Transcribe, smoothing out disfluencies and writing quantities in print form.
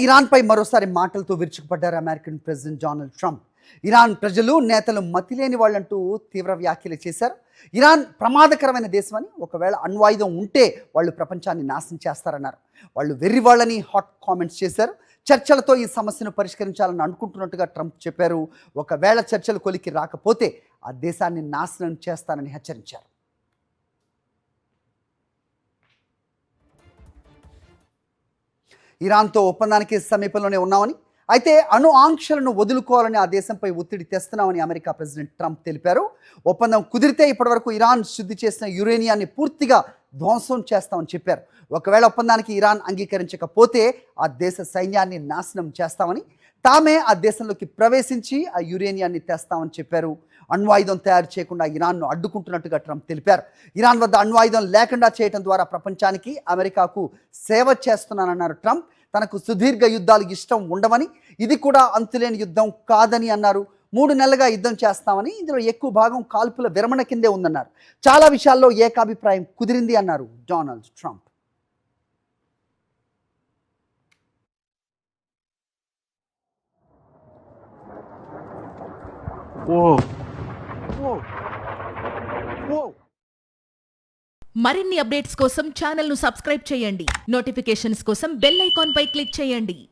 ఇరాన్పై మరోసారి మాటలతో విరుచుకుపడ్డారు American president Donald Trump. Iran ప్రజలు నేతలు మతిలేని వాళ్ళంటూ తీవ్ర వ్యాఖ్యలు చేశారు. ఇరాన్ ప్రమాదకరమైన దేశమని, ఒకవేళ అణ్వాయుధం ఉంటే వాళ్ళు ప్రపంచాన్ని నాశనం చేస్తారన్నారు. వాళ్ళు వెర్రి వాళ్ళని హాట్ కామెంట్స్ చేశారు. చర్చలతో ఈ సమస్యను పరిష్కరించాలని అనుకుంటున్నట్టుగా ట్రంప్ చెప్పారు. ఒకవేళ చర్చలు కొలికి రాకపోతే ఆ దేశాన్ని నాశనం చేస్తానని హెచ్చరించారు. ఇరాన్తో ఒప్పందానికి సమీపంలోనే ఉన్నామని, అయితే అణు ఆంక్షలను వదులుకోవాలని ఆ దేశంపై ఒత్తిడి తెస్తున్నామని అమెరికా ప్రెసిడెంట్ ట్రంప్ తెలిపారు. ఒప్పందం కుదిరితే ఇప్పటివరకు ఇరాన్ శుద్ధి చేసిన యురేనియాన్ని పూర్తిగా ధ్వంసం చేస్తామని చెప్పారు. ఒకవేళ ఒప్పందానికి ఇరాన్ అంగీకరించకపోతే ఆ దేశ సైన్యాన్ని నాశనం చేస్తామని, తామే ఆ దేశంలోకి ప్రవేశించి ఆ యురేనియాన్ని తెస్తామని చెప్పారు. అణ్వాయుధం తయారు చేయకుండా ఇరాన్ను అడ్డుకుంటున్నట్టుగా ట్రంప్ తెలిపారు. ఇరాన్ వద్ద అణ్వాయుధం లేకుండా చేయడం ద్వారా ప్రపంచానికి, అమెరికాకు సేవ చేస్తున్నానన్నారు ట్రంప్. తనకు సుదీర్ఘ యుద్ధాలు ఇష్టం ఉండవని, ఇది కూడా అంతులేని యుద్ధం కాదని అన్నారు. 3 నెలలుగా యుద్ధం చేస్తామని, ఇందులో ఎక్కువ భాగం కాల్పుల విరమణ కిందే ఉందన్నారు. చాలా విషయాల్లో ఏకాభిప్రాయం కుదిరింది అన్నారు డొనాల్డ్ ట్రంప్. మరిన్ని అప్డేట్స్ కోసం ఛానల్ ను సబ్స్క్రైబ్ చేయండి. నోటిఫికేషన్స్ కోసం బెల్ ఐకాన్ పై క్లిక్ చేయండి.